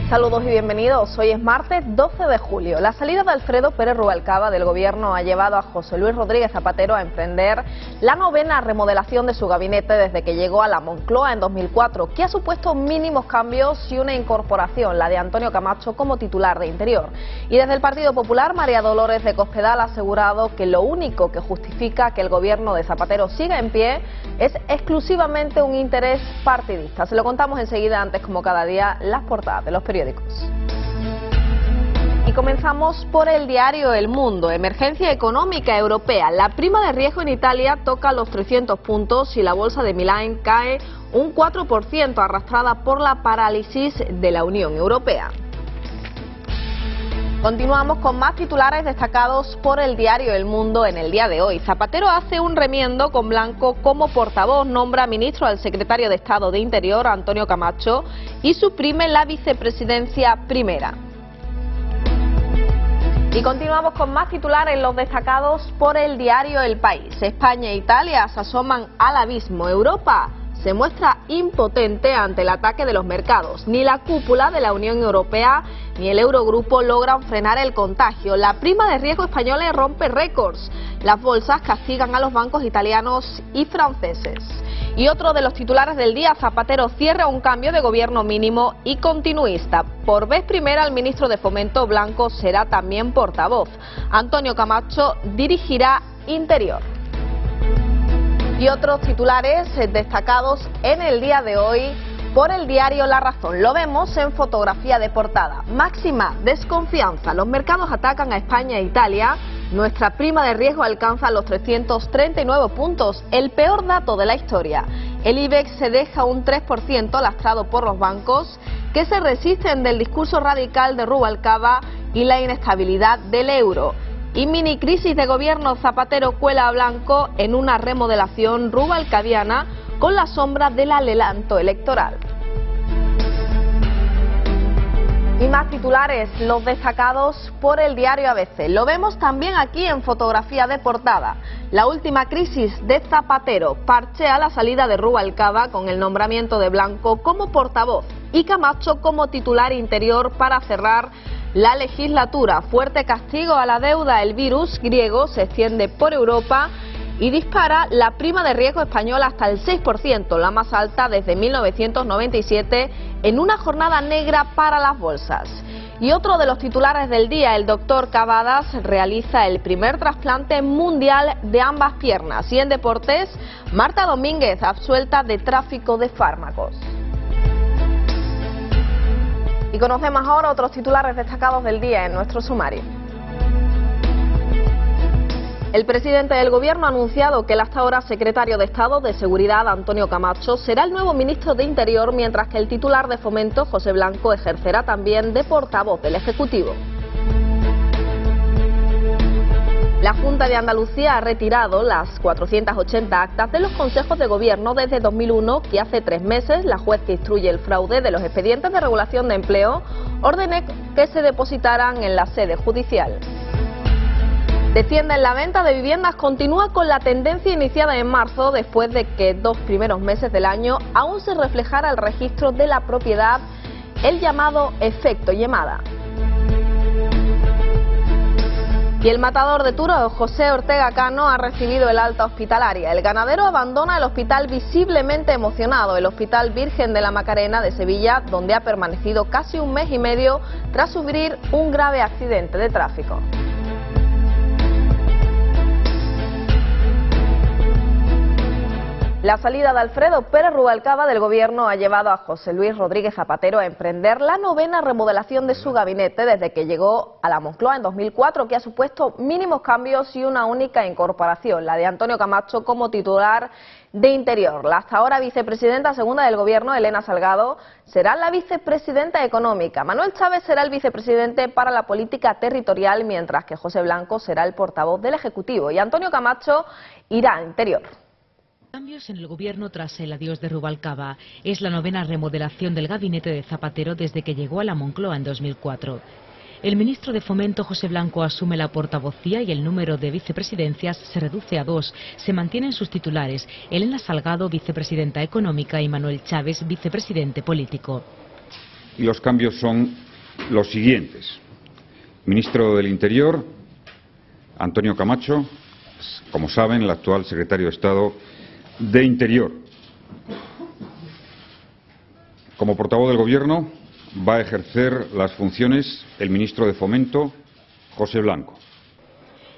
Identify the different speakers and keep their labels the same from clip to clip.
Speaker 1: Saludos y bienvenidos. Hoy es martes 12 de julio. La salida de Alfredo Pérez Rubalcaba del gobierno ha llevado a José Luis Rodríguez Zapatero a emprender la novena remodelación de su gabinete desde que llegó a la Moncloa en 2004, que ha supuesto mínimos cambios y una incorporación, la de Antonio Camacho como titular de Interior. Y desde el Partido Popular, María Dolores de Cospedal ha asegurado que lo único que justifica que el gobierno de Zapatero siga en pie es exclusivamente un interés partidista. Se lo contamos enseguida, antes como cada día, las portadas de los periódicos. Y comenzamos por el diario El Mundo. Emergencia económica europea. La prima de riesgo en Italia toca los 300 puntos y la bolsa de Milán cae un 4%, arrastrada por la parálisis de la Unión Europea. Continuamos con más titulares destacados por el diario El Mundo en el día de hoy. Zapatero hace un remiendo con Blanco como portavoz, nombra ministro al secretario de Estado de Interior, Antonio Camacho, y suprime la vicepresidencia primera. Y continuamos con más titulares, los destacados por el diario El País. España e Italia se asoman al abismo. Europa se muestra impotente ante el ataque de los mercados. Ni la cúpula de la Unión Europea ni el Eurogrupo logran frenar el contagio. La prima de riesgo española rompe récords. Las bolsas castigan a los bancos italianos y franceses. Y otro de los titulares del día: Zapatero cierra un cambio de gobierno mínimo y continuista. Por vez primera, el ministro de Fomento, Blanco, será también portavoz. Antonio Camacho dirigirá Interior. Y otros titulares destacados en el día de hoy por el diario La Razón. Lo vemos en fotografía de portada. Máxima desconfianza. Los mercados atacan a España e Italia. Nuestra prima de riesgo alcanza los 339 puntos, el peor dato de la historia. El IBEX se deja un 3% lastrado por los bancos, que se resisten del discurso radical de Rubalcaba y la inestabilidad del euro. Y mini crisis de gobierno, Zapatero cuela a Blanco en una remodelación rubalcaviana con la sombra del adelanto electoral. Y más titulares, los destacados por el diario ABC. Lo vemos también aquí en fotografía de portada. La última crisis de Zapatero parchea la salida de Rubalcaba con el nombramiento de Blanco como portavoz y Camacho como titular Interior para cerrar la legislatura. Fuerte castigo a la deuda. El virus griego se extiende por Europa y dispara la prima de riesgo española hasta el 6%, la más alta desde 1997, en una jornada negra para las bolsas. Y otro de los titulares del día: el doctor Cavadas realiza el primer trasplante mundial de ambas piernas. Y en deportes, Marta Domínguez absuelta de tráfico de fármacos. Y conocemos ahora otros titulares destacados del día en nuestro sumario. El presidente del gobierno ha anunciado que el hasta ahora secretario de Estado de Seguridad, Antonio Camacho, será el nuevo ministro de Interior, mientras que el titular de Fomento, José Blanco, ejercerá también de portavoz del Ejecutivo. La Junta de Andalucía ha retirado las 480 actas de los consejos de gobierno desde 2001, que hace 3 meses la juez que instruye el fraude de los expedientes de regulación de empleo ordenó que se depositaran en la sede judicial. Descienden la venta de viviendas, continúa con la tendencia iniciada en marzo, después de que 2 primeros meses del año aún se reflejara el registro de la propiedad, el llamado efecto llamada. Y el matador de toros, José Ortega Cano, ha recibido el alta hospitalaria. El ganadero abandona el hospital visiblemente emocionado, el Hospital Virgen de la Macarena de Sevilla, donde ha permanecido casi 1 mes y medio tras sufrir un grave accidente de tráfico. La salida de Alfredo Pérez Rubalcaba del gobierno ha llevado a José Luis Rodríguez Zapatero a emprender la novena remodelación de su gabinete desde que llegó a la Moncloa en 2004, que ha supuesto mínimos cambios y una única incorporación, la de Antonio Camacho como titular de Interior. La hasta ahora vicepresidenta segunda del gobierno, Elena Salgado, será la vicepresidenta económica. Manuel Chávez será el vicepresidente para la política territorial, mientras que José Blanco será el portavoz del Ejecutivo y Antonio Camacho irá a Interior.
Speaker 2: Cambios en el gobierno tras el adiós de Rubalcaba. Es la novena remodelación del gabinete de Zapatero desde que llegó a la Moncloa en 2004. El ministro de Fomento, José Blanco, asume la portavocía y el número de vicepresidencias se reduce a 2. Se mantienen sus titulares: Elena Salgado, vicepresidenta económica, y Manuel Chávez, vicepresidente político.
Speaker 3: y los cambios son los siguientes. Ministro del Interior, Antonio Camacho, como saben, el actual secretario de Estado de Interior. Como portavoz del Gobierno va a ejercer las funciones el ministro de Fomento, José Blanco.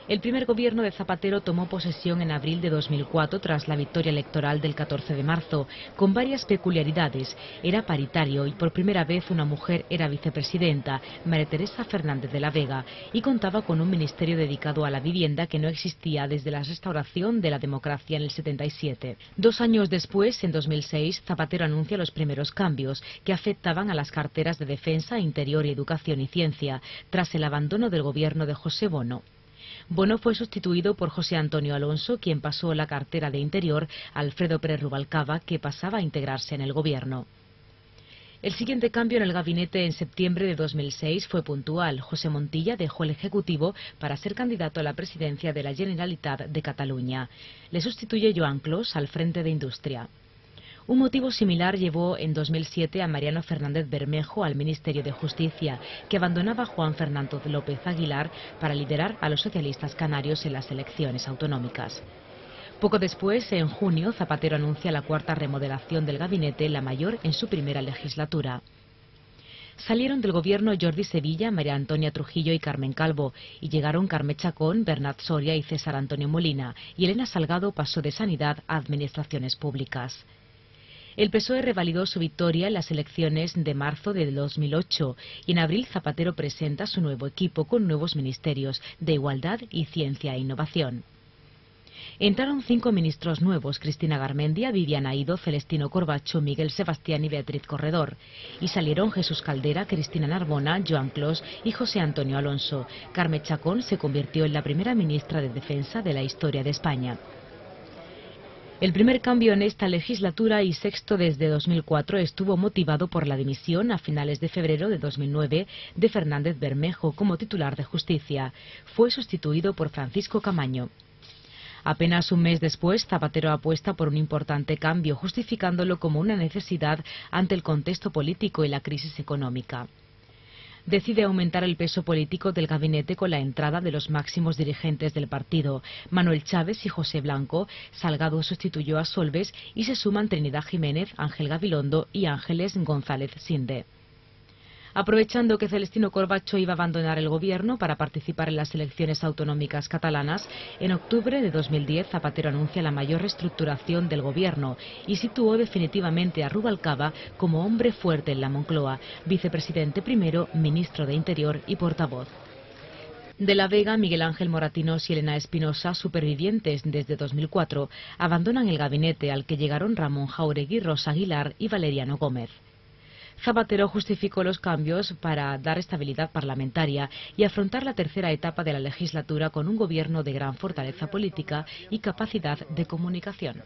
Speaker 2: El primer gobierno de Zapatero tomó posesión en abril de 2004 tras la victoria electoral del 14 de marzo, con varias peculiaridades. Era paritario y por primera vez una mujer era vicepresidenta, María Teresa Fernández de la Vega, y contaba con un ministerio dedicado a la vivienda que no existía desde la restauración de la democracia en el 77. 2 años después, en 2006, Zapatero anuncia los primeros cambios que afectaban a las carteras de Defensa, Interior y Educación y Ciencia, tras el abandono del gobierno de José Bono. Bono fue sustituido por José Antonio Alonso, quien pasó la cartera de Interior a Alfredo Pérez Rubalcaba, que pasaba a integrarse en el gobierno. El siguiente cambio en el gabinete en septiembre de 2006 fue puntual. José Montilla dejó el Ejecutivo para ser candidato a la presidencia de la Generalitat de Cataluña. Le sustituye Joan Clos al frente de Industria. Un motivo similar llevó en 2007 a Mariano Fernández Bermejo al Ministerio de Justicia, que abandonaba a Juan Fernando López Aguilar para liderar a los socialistas canarios en las elecciones autonómicas. Poco después, en junio, Zapatero anuncia la cuarta remodelación del gabinete, la mayor en su primera legislatura. Salieron del gobierno Jordi Sevilla, María Antonia Trujillo y Carmen Calvo, y llegaron Carme Chacón, Bernat Soria y César Antonio Molina, y Elena Salgado pasó de Sanidad a Administraciones Públicas. El PSOE revalidó su victoria en las elecciones de marzo de 2008 y en abril Zapatero presenta su nuevo equipo con nuevos ministerios de Igualdad y Ciencia e Innovación. Entraron 5 ministros nuevos: Cristina Garmendia, Viviana Ido, Celestino Corbacho, Miguel Sebastián y Beatriz Corredor. Y salieron Jesús Caldera, Cristina Narbona, Joan Clos y José Antonio Alonso. Carme Chacón se convirtió en la primera ministra de Defensa de la historia de España. El primer cambio en esta legislatura y sexto desde 2004 estuvo motivado por la dimisión a finales de febrero de 2009 de Fernández Bermejo como titular de Justicia. Fue sustituido por Francisco Camaño. Apenas un mes después, Zapatero apuesta por un importante cambio, justificándolo como una necesidad ante el contexto político y la crisis económica. Decide aumentar el peso político del gabinete con la entrada de los máximos dirigentes del partido, Manuel Chávez y José Blanco. Salgado sustituyó a Solbes y se suman Trinidad Jiménez, Ángel Gabilondo y Ángeles González Sinde. Aprovechando que Celestino Corbacho iba a abandonar el gobierno para participar en las elecciones autonómicas catalanas, en octubre de 2010 Zapatero anuncia la mayor reestructuración del gobierno y situó definitivamente a Rubalcaba como hombre fuerte en la Moncloa, vicepresidente primero, ministro de Interior y portavoz. De la Vega, Miguel Ángel Moratinos y Elena Espinosa, supervivientes desde 2004, abandonan el gabinete al que llegaron Ramón Jáuregui, Rosa Aguilar y Valeriano Gómez. Zapatero justificó los cambios para dar estabilidad parlamentaria y afrontar la tercera etapa de la legislatura con un gobierno de gran fortaleza política y capacidad de comunicación.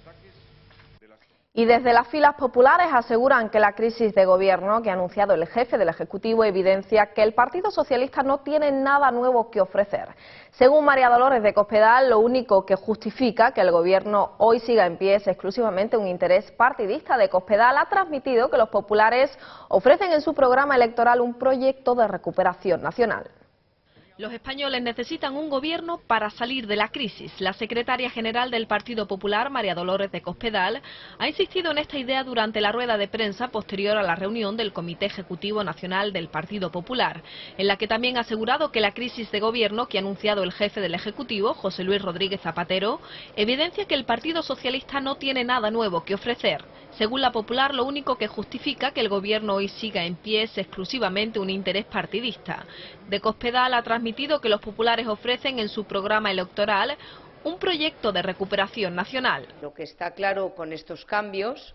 Speaker 1: Y desde las filas populares aseguran que la crisis de gobierno que ha anunciado el jefe del Ejecutivo evidencia que el Partido Socialista no tiene nada nuevo que ofrecer. Según María Dolores de Cospedal, lo único que justifica que el gobierno hoy siga en pie es exclusivamente un interés partidista. De Cospedal ha transmitido que los populares ofrecen en su programa electoral un proyecto de recuperación nacional.
Speaker 4: Los españoles necesitan un gobierno para salir de la crisis. La secretaria general del Partido Popular, María Dolores de Cospedal, ha insistido en esta idea durante la rueda de prensa posterior a la reunión del Comité Ejecutivo Nacional del Partido Popular, en la que también ha asegurado que la crisis de gobierno que ha anunciado el jefe del Ejecutivo, José Luis Rodríguez Zapatero, evidencia que el Partido Socialista no tiene nada nuevo que ofrecer. Según la Popular, lo único que justifica que el gobierno hoy siga en pie es exclusivamente un interés partidista. De Cospedal ha transmitido que los populares ofrecen en su programa electoral un proyecto de recuperación nacional.
Speaker 5: Lo que está claro con estos cambios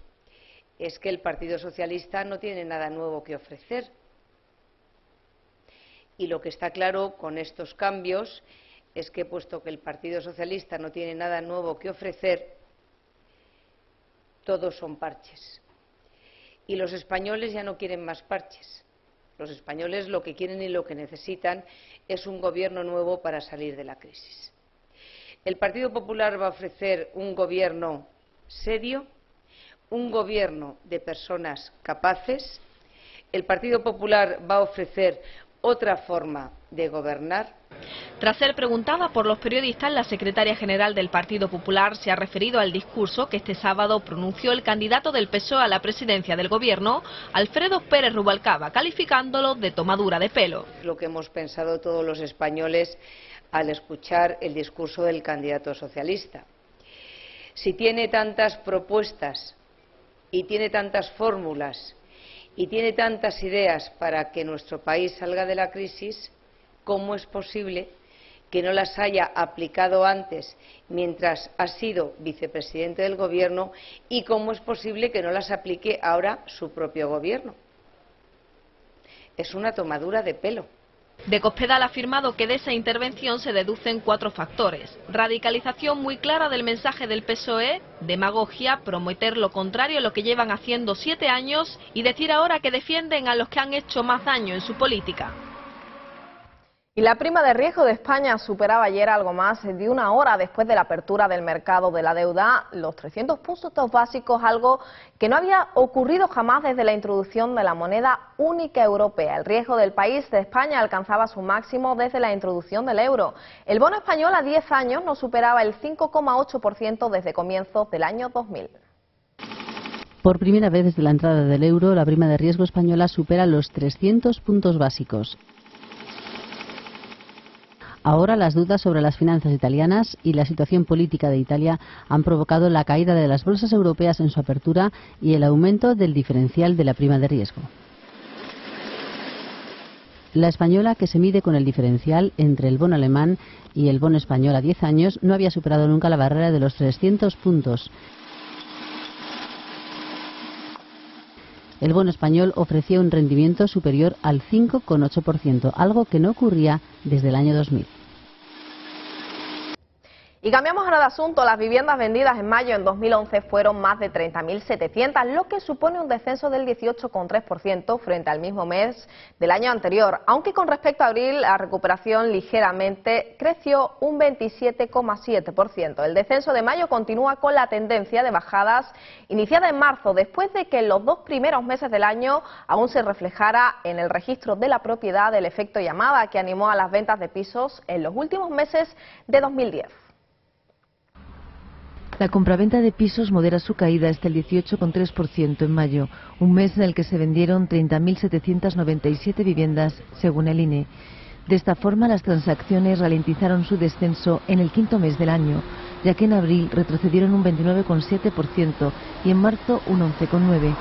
Speaker 5: es que el Partido Socialista no tiene nada nuevo que ofrecer. Y lo que está claro con estos cambios es que, puesto que el Partido Socialista no tiene nada nuevo que ofrecer, todos son parches. Y los españoles ya no quieren más parches. Los españoles lo que quieren y lo que necesitan es un gobierno nuevo para salir de la crisis. El Partido Popular va a ofrecer un gobierno serio, un gobierno de personas capaces El Partido Popular va a ofrecer otra forma de gobernar.
Speaker 4: Tras ser preguntada por los periodistas, la secretaria general del Partido Popular se ha referido al discurso que este sábado pronunció el candidato del PSOE a la presidencia del Gobierno, Alfredo Pérez Rubalcaba, calificándolo de tomadura de pelo.
Speaker 5: Lo que hemos pensado todos los españoles al escuchar el discurso del candidato socialista. Si tiene tantas propuestas y tiene tantas fórmulas y tiene tantas ideas para que nuestro país salga de la crisis, ¿cómo es posible que no las haya aplicado antes mientras ha sido vicepresidente del Gobierno y cómo es posible que no las aplique ahora su propio Gobierno? Es una tomadura de pelo.
Speaker 4: De Cospedal ha afirmado que de esa intervención se deducen 4 factores: radicalización muy clara del mensaje del PSOE, demagogia, prometer lo contrario a lo que llevan haciendo 7 años y decir ahora que defienden a los que han hecho más daño en su política.
Speaker 1: Y la prima de riesgo de España superaba ayer algo más de una hora después de la apertura del mercado de la deuda los 300 puntos básicos, algo que no había ocurrido jamás desde la introducción de la moneda única europea. El riesgo del país de España alcanzaba su máximo desde la introducción del euro. El bono español a 10 años no superaba el 5,8% desde comienzos del año 2000.
Speaker 6: Por primera vez desde la entrada del euro, la prima de riesgo española supera los 300 puntos básicos. Ahora las dudas sobre las finanzas italianas y la situación política de Italia han provocado la caída de las bolsas europeas en su apertura y el aumento del diferencial de la prima de riesgo. La española, que se mide con el diferencial entre el bono alemán y el bono español a 10 años, no había superado nunca la barrera de los 300 puntos. El bono español ofrecía un rendimiento superior al 5,8%, algo que no ocurría desde el año 2000.
Speaker 1: Y cambiamos ahora de asunto. Las viviendas vendidas en mayo en 2011 fueron más de 30.700, lo que supone un descenso del 18,3% frente al mismo mes del año anterior, aunque con respecto a abril la recuperación ligeramente creció un 27,7%. El descenso de mayo continúa con la tendencia de bajadas iniciada en marzo, después de que en los 2 primeros meses del año aún se reflejara en el registro de la propiedad el efecto llamada que animó a las ventas de pisos en los últimos meses de 2010.
Speaker 7: La compraventa de pisos modera su caída hasta el 18,3% en mayo, un mes en el que se vendieron 30.797 viviendas, según el INE. De esta forma, las transacciones ralentizaron su descenso en el 5º mes del año, ya que en abril retrocedieron un 29,7% y en marzo un 11,9%.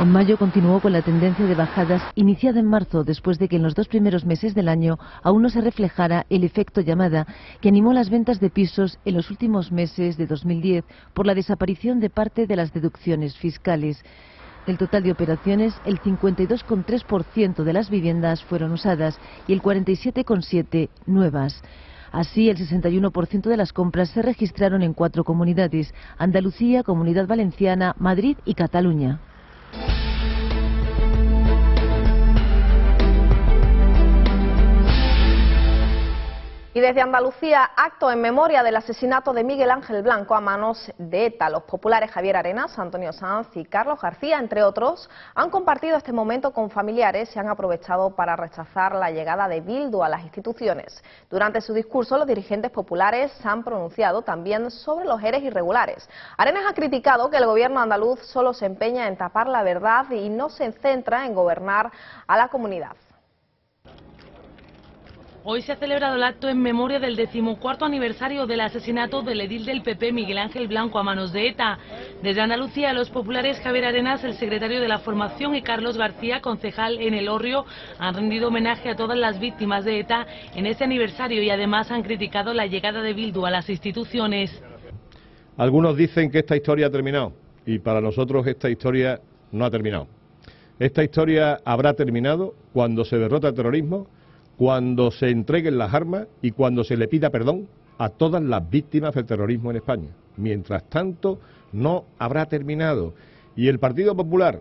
Speaker 7: En mayo continuó con la tendencia de bajadas iniciada en marzo, después de que en los 2 primeros meses del año aún no se reflejara el efecto llamada que animó las ventas de pisos en los últimos meses de 2010 por la desaparición de parte de las deducciones fiscales. Del total de operaciones, el 52,3% de las viviendas fueron usadas y el 47,7% nuevas. Así, el 61% de las compras se registraron en 4 comunidades: Andalucía, Comunidad Valenciana, Madrid y Cataluña.
Speaker 1: Y desde Andalucía, acto en memoria del asesinato de Miguel Ángel Blanco a manos de ETA. Los populares Javier Arenas, Antonio Sanz y Carlos García, entre otros, han compartido este momento con familiares y han aprovechado para rechazar la llegada de Bildu a las instituciones. Durante su discurso, los dirigentes populares se han pronunciado también sobre los ERE irregulares. Arenas ha criticado que el gobierno andaluz solo se empeña en tapar la verdad y no se centra en gobernar a la comunidad.
Speaker 8: Hoy se ha celebrado el acto en memoria del 14º aniversario del asesinato del edil del PP Miguel Ángel Blanco a manos de ETA. Desde Andalucía, los populares Javier Arenas, el secretario de la formación, y Carlos García, concejal en Elorrio, han rendido homenaje a todas las víctimas de ETA en este aniversario y además han criticado la llegada de Bildu a las instituciones.
Speaker 9: Algunos dicen que esta historia ha terminado y para nosotros esta historia no ha terminado. Esta historia habrá terminado cuando se derrota el terrorismo, cuando se entreguen las armas y cuando se le pida perdón a todas las víctimas del terrorismo en España. Mientras tanto, no habrá terminado. Y el Partido Popular,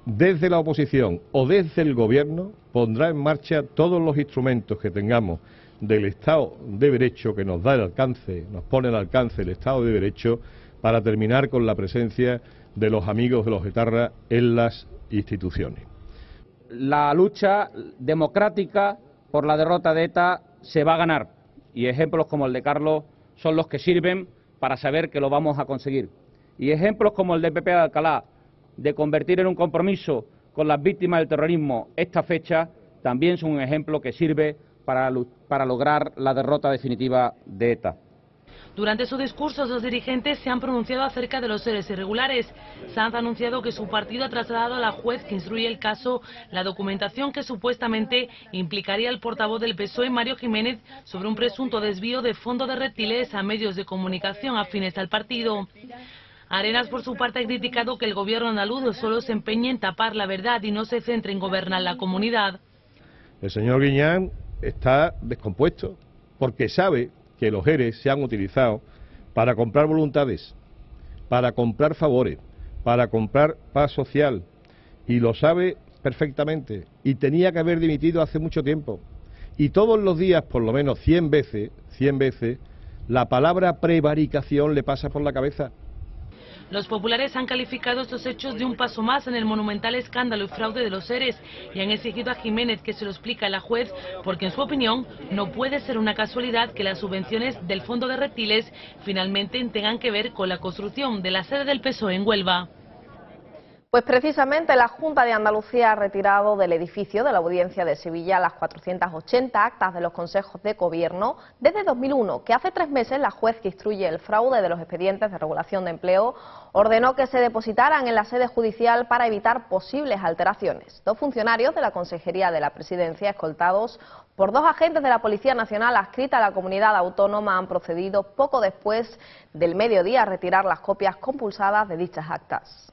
Speaker 9: desde la oposición o desde el Gobierno, pondrá en marcha todos los instrumentos que tengamos del Estado de Derecho que nos da el alcance, nos pone al alcance el Estado de Derecho, para terminar con la presencia de los amigos de los etarras en las instituciones.
Speaker 10: la lucha democrática por la derrota de ETA se va a ganar. Y ejemplos como el de Carlos son los que sirven para saber que lo vamos a conseguir. Y ejemplos como el del PP de Alcalá, de convertir en un compromiso con las víctimas del terrorismo esta fecha, también son un ejemplo que sirve para lograr la derrota definitiva de ETA.
Speaker 8: Durante su discurso, los dirigentes se han pronunciado acerca de los seres irregulares. Sanz ha anunciado que su partido ha trasladado a la juez que instruye el caso la documentación que supuestamente implicaría al portavoz del PSOE, Mario Jiménez, sobre un presunto desvío de fondos de reptiles a medios de comunicación afines al partido. Arenas, por su parte, ha criticado que el gobierno andaluz solo se empeñe en tapar la verdad y no se centre en gobernar la comunidad.
Speaker 9: El señor Guiñán está descompuesto porque sabe que los ERE se han utilizado para comprar voluntades, para comprar favores, para comprar paz social, y lo sabe perfectamente, y tenía que haber dimitido hace mucho tiempo. Y todos los días, por lo menos 100 veces, la palabra prevaricación le pasa por la cabeza.
Speaker 8: Los populares han calificado estos hechos de un paso más en el monumental escándalo y fraude de los ERES y han exigido a Jiménez que se lo explique a la juez, porque en su opinión no puede ser una casualidad que las subvenciones del Fondo de Reptiles finalmente tengan que ver con la construcción de la sede del PSOE en Huelva.
Speaker 1: Pues precisamente la Junta de Andalucía ha retirado del edificio de la Audiencia de Sevilla las 480 actas de los consejos de gobierno desde 2001, que hace 3 meses la juez que instruye el fraude de los expedientes de regulación de empleo ordenó que se depositaran en la sede judicial para evitar posibles alteraciones. 2 funcionarios de la Consejería de la Presidencia, escoltados por 2 agentes de la Policía Nacional adscrita a la comunidad autónoma, han procedido poco después del mediodía a retirar las copias compulsadas de dichas actas.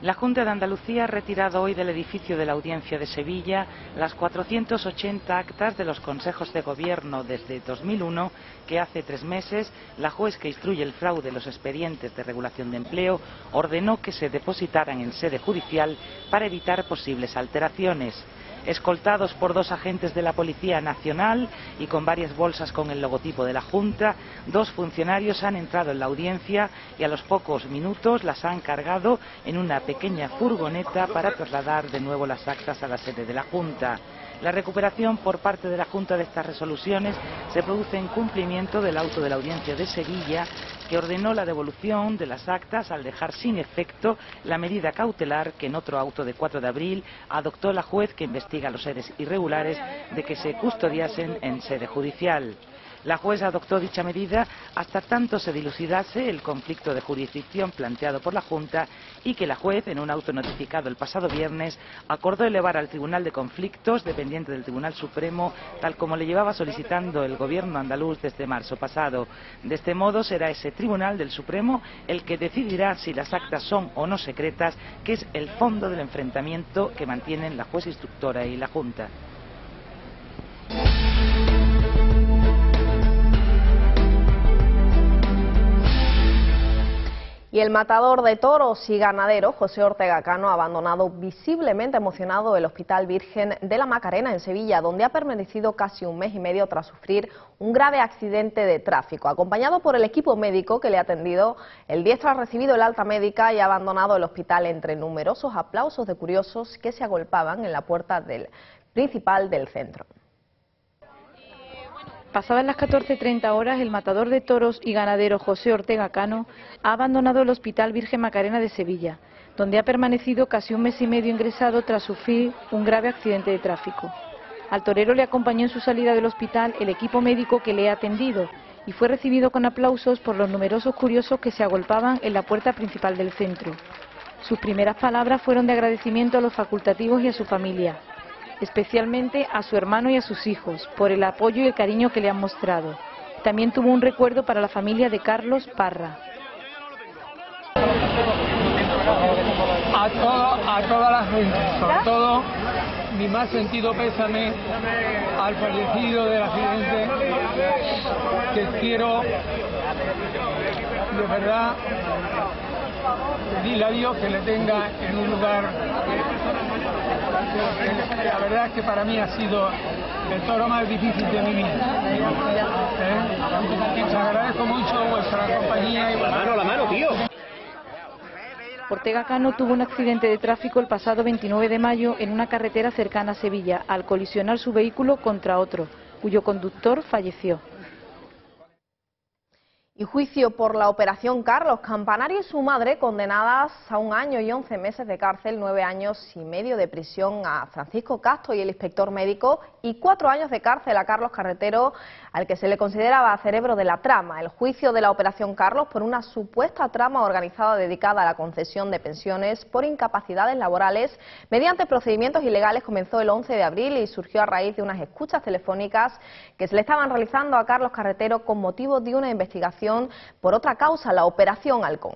Speaker 11: La Junta de Andalucía ha retirado hoy del edificio de la Audiencia de Sevilla las 480 actas de los consejos de gobierno desde 2001 que hace 3 meses la juez que instruye el fraude de los expedientes de regulación de empleo ordenó que se depositaran en sede judicial para evitar posibles alteraciones. Escoltados por 2 agentes de la Policía Nacional y con varias bolsas con el logotipo de la Junta, 2 funcionarios han entrado en la audiencia y a los pocos minutos las han cargado en una pequeña furgoneta para trasladar de nuevo las actas a la sede de la Junta. La recuperación por parte de la Junta de estas resoluciones se produce en cumplimiento del auto de la Audiencia de Sevilla, que ordenó la devolución de las actas al dejar sin efecto la medida cautelar que en otro auto de 4 de abril adoptó la juez que investiga los seres irregulares de que se custodiasen en sede judicial. La juez adoptó dicha medida hasta tanto se dilucidase el conflicto de jurisdicción planteado por la Junta y que la juez, en un auto notificado el pasado viernes, acordó elevar al Tribunal de Conflictos, dependiente del Tribunal Supremo, tal como le llevaba solicitando el Gobierno andaluz desde marzo pasado. De este modo será ese Tribunal del Supremo el que decidirá si las actas son o no secretas, que es el fondo del enfrentamiento que mantienen la juez instructora y la Junta.
Speaker 1: Y el matador de toros y ganadero, José Ortega Cano, ha abandonado visiblemente emocionado el Hospital Virgen de la Macarena en Sevilla, donde ha permanecido casi 1 mes y medio tras sufrir un grave accidente de tráfico. Acompañado por el equipo médico que le ha atendido, el diestro ha recibido el alta médica y ha abandonado el hospital entre numerosos aplausos de curiosos que se agolpaban en la puerta principal del centro.
Speaker 12: Pasadas las 14:30 horas, el matador de toros y ganadero José Ortega Cano ha abandonado el Hospital Virgen Macarena de Sevilla, donde ha permanecido casi 1 mes y medio ingresado tras sufrir un grave accidente de tráfico. Al torero le acompañó en su salida del hospital el equipo médico que le ha atendido y fue recibido con aplausos por los numerosos curiosos que se agolpaban en la puerta principal del centro. Sus primeras palabras fueron de agradecimiento a los facultativos y a su familia, especialmente a su hermano y a sus hijos, por el apoyo y el cariño que le han mostrado. También tuvo un recuerdo para la familia de Carlos Parra.
Speaker 13: A toda la gente, sobre todo mi más sentido pésame al fallecido del accidente, que quiero de verdad pedirle a Dios que le tenga en un lugar. La verdad es que para mí ha sido el toro más difícil de mi vida. Os agradezco mucho vuestra compañía y vuestra...
Speaker 14: La mano, tío.
Speaker 12: Ortega Cano tuvo un accidente de tráfico el pasado 29 de mayo en una carretera cercana a Sevilla, al colisionar su vehículo contra otro, cuyo conductor falleció.
Speaker 1: Y juicio por la operación Carlos Campanario y su madre condenadas a 1 año y 11 meses de cárcel, 9 años y medio de prisión a Francisco Castro y el inspector médico y 4 años de cárcel a Carlos Carretero, al que se le consideraba cerebro de la trama. El juicio de la operación Carlos por una supuesta trama organizada dedicada a la concesión de pensiones por incapacidades laborales mediante procedimientos ilegales comenzó el 11 de abril y surgió a raíz de unas escuchas telefónicas que se le estaban realizando a Carlos Carretero con motivo de una investigación por otra causa, la Operación Halcón.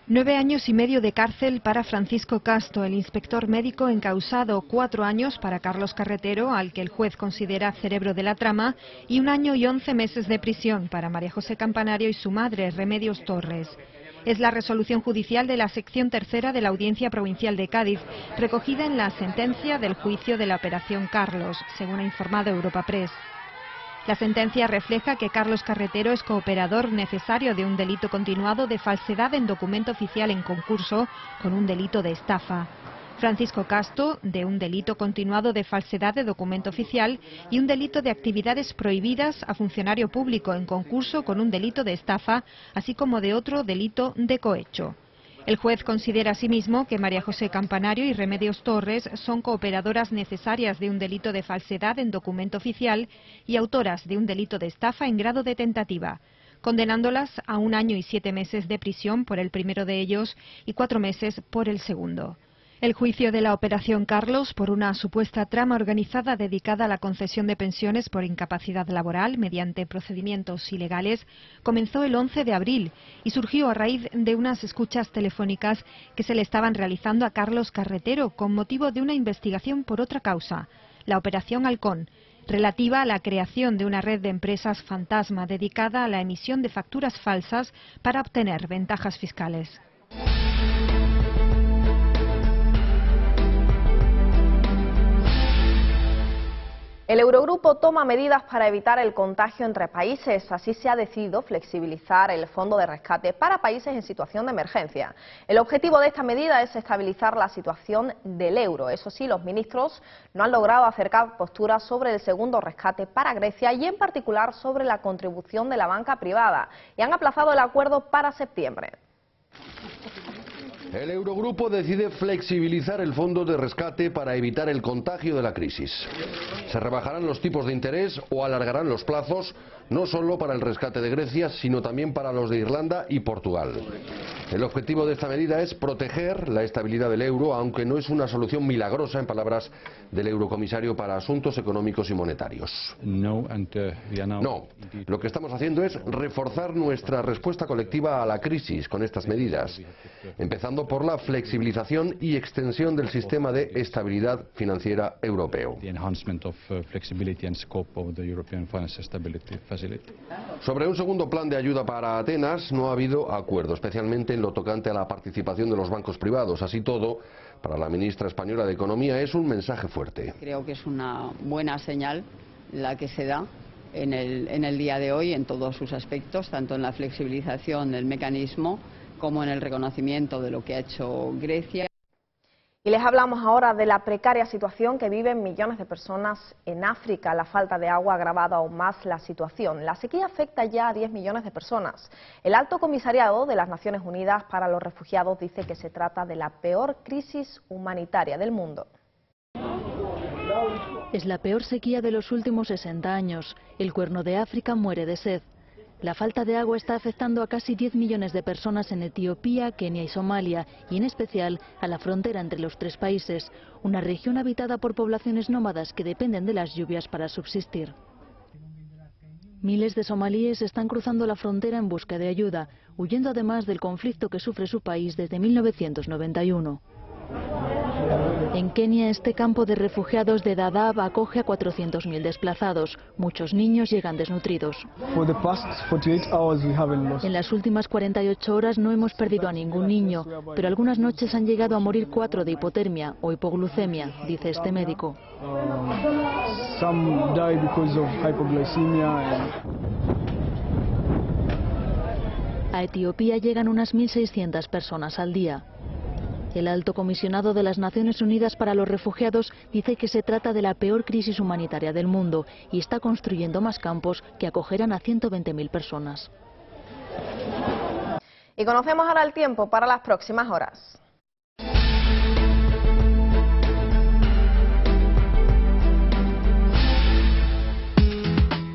Speaker 14: 9 años y medio de cárcel para Francisco Castro, el inspector médico encausado, 4 años para Carlos Carretero, al que el juez considera cerebro de la trama, y 1 año y 11 meses de prisión para María José Campanario y su madre, Remedios Torres. Es la resolución judicial de la sección tercera de la Audiencia Provincial de Cádiz, recogida en la sentencia del juicio de la Operación Carlos, según ha informado Europa Press. La sentencia refleja que Carlos Carretero es cooperador necesario de un delito continuado de falsedad en documento oficial en concurso con un delito de estafa. Francisco Castro, de un delito continuado de falsedad de documento oficial y un delito de actividades prohibidas a funcionario público en concurso con un delito de estafa, así como de otro delito de cohecho. El juez considera asimismo que María José Campanario y Remedios Torres son cooperadoras necesarias de un delito de falsedad en documento oficial y autoras de un delito de estafa en grado de tentativa, condenándolas a 1 año y 7 meses de prisión por el primero de ellos y 4 meses por el segundo. El juicio de la Operación Carlos por una supuesta trama organizada dedicada a la concesión de pensiones por incapacidad laboral mediante procedimientos ilegales comenzó el 11 de abril y surgió a raíz de unas escuchas telefónicas que se le estaban realizando a Carlos Carretero con motivo de una investigación por otra causa, la Operación Halcón, relativa a la creación de una red de empresas fantasma dedicada a la emisión de facturas falsas para obtener ventajas fiscales.
Speaker 1: El Eurogrupo toma medidas para evitar el contagio entre países. Así se ha decidido flexibilizar el fondo de rescate para países en situación de emergencia. El objetivo de esta medida es estabilizar la situación del euro. Eso sí, los ministros no han logrado acercar posturas sobre el segundo rescate para Grecia y en particular sobre la contribución de la banca privada y han aplazado el acuerdo para septiembre.
Speaker 15: El Eurogrupo decide flexibilizar el fondo de rescate para evitar el contagio de la crisis. Se rebajarán los tipos de interés o alargarán los plazos, no solo para el rescate de Grecia, sino también para los de Irlanda y Portugal. El objetivo de esta medida es proteger la estabilidad del euro, aunque no es una solución milagrosa, en palabras del Eurocomisario para Asuntos Económicos y Monetarios. No, lo que estamos haciendo es reforzar nuestra respuesta colectiva a la crisis con estas medidas, empezando por la flexibilización y extensión del sistema de estabilidad financiera europeo. Sobre un segundo plan de ayuda para Atenas no ha habido acuerdo, especialmente en lo tocante a la participación de los bancos privados. Así todo, para la ministra española de Economía es un mensaje fuerte.
Speaker 16: Creo que es una buena señal la que se da en el día de hoy en todos sus aspectos, tanto en la flexibilización del mecanismo como en el reconocimiento de lo que ha hecho Grecia.
Speaker 1: Y les hablamos ahora de la precaria situación que viven millones de personas en África. La falta de agua ha agravado aún más la situación. La sequía afecta ya a 10 millones de personas. El Alto Comisariado de las Naciones Unidas para los Refugiados dice que se trata de la peor crisis humanitaria del mundo.
Speaker 17: Es la peor sequía de los últimos 60 años. El Cuerno de África muere de sed. La falta de agua está afectando a casi 10 millones de personas en Etiopía, Kenia y Somalia, y en especial a la frontera entre los 3 países, una región habitada por poblaciones nómadas que dependen de las lluvias para subsistir. Miles de somalíes están cruzando la frontera en busca de ayuda, huyendo además del conflicto que sufre su país desde 1991. En Kenia, este campo de refugiados de Dadaab acoge a 400.000 desplazados. Muchos niños llegan desnutridos. En las últimas 48 horas no hemos perdido a ningún niño, pero algunas noches han llegado a morir 4 de hipotermia o hipoglucemia, dice este médico. A Etiopía llegan unas 1.600 personas al día. El alto comisionado de las Naciones Unidas para los Refugiados dice que se trata de la peor crisis humanitaria del mundo y está construyendo más campos que acogerán a 120.000 personas.
Speaker 1: Y conocemos ahora el tiempo para las próximas horas.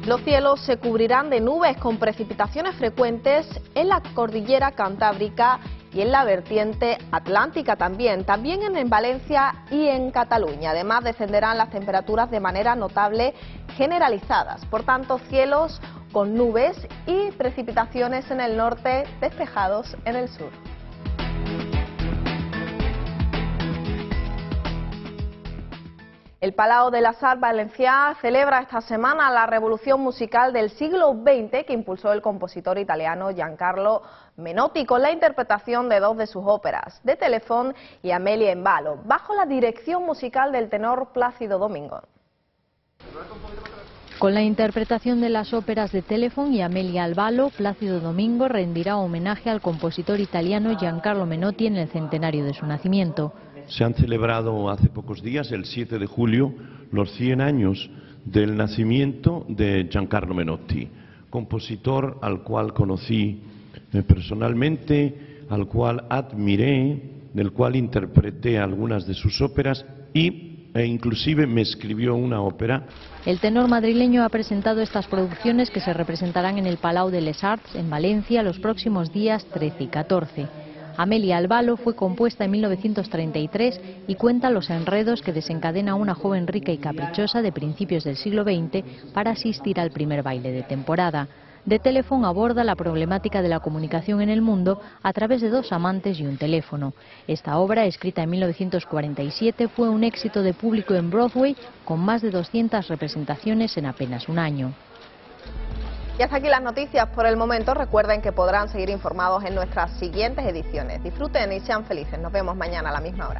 Speaker 1: Los cielos se cubrirán de nubes con precipitaciones frecuentes en la cordillera cantábrica y en la vertiente atlántica también en Valencia y en Cataluña. Además, descenderán las temperaturas de manera notable generalizadas. Por tanto, cielos con nubes y precipitaciones en el norte, despejados en el sur. El Palau de las Arts Valencià celebra esta semana la revolución musical del siglo XX que impulsó el compositor italiano Giancarlo Menotti con la interpretación de dos de sus óperas, De Téléphone y Amelia en Valo, bajo la dirección musical del tenor Plácido Domingo.
Speaker 18: Con la interpretación de las óperas de Téléphone y Amelia al Valo, Plácido Domingo rendirá homenaje al compositor italiano Giancarlo Menotti en el centenario de su nacimiento.
Speaker 19: Se han celebrado hace pocos días, el 7 de julio, los 100 años del nacimiento de Giancarlo Menotti, compositor al cual conocí personalmente, al cual admiré, del cual interpreté algunas de sus óperas e inclusive me escribió una ópera.
Speaker 18: El tenor madrileño ha presentado estas producciones que se representarán en el Palau de les Arts en Valencia los próximos días 13 y 14. Amelia al Valo fue compuesta en 1933 y cuenta los enredos que desencadena una joven rica y caprichosa de principios del siglo XX para asistir al primer baile de temporada. De Téléphone aborda la problemática de la comunicación en el mundo a través de dos amantes y un teléfono. Esta obra, escrita en 1947, fue un éxito de público en Broadway con más de 200 representaciones en apenas un año.
Speaker 1: Y hasta aquí las noticias por el momento. Recuerden que podrán seguir informados en nuestras siguientes ediciones. Disfruten y sean felices. Nos vemos mañana a la misma hora.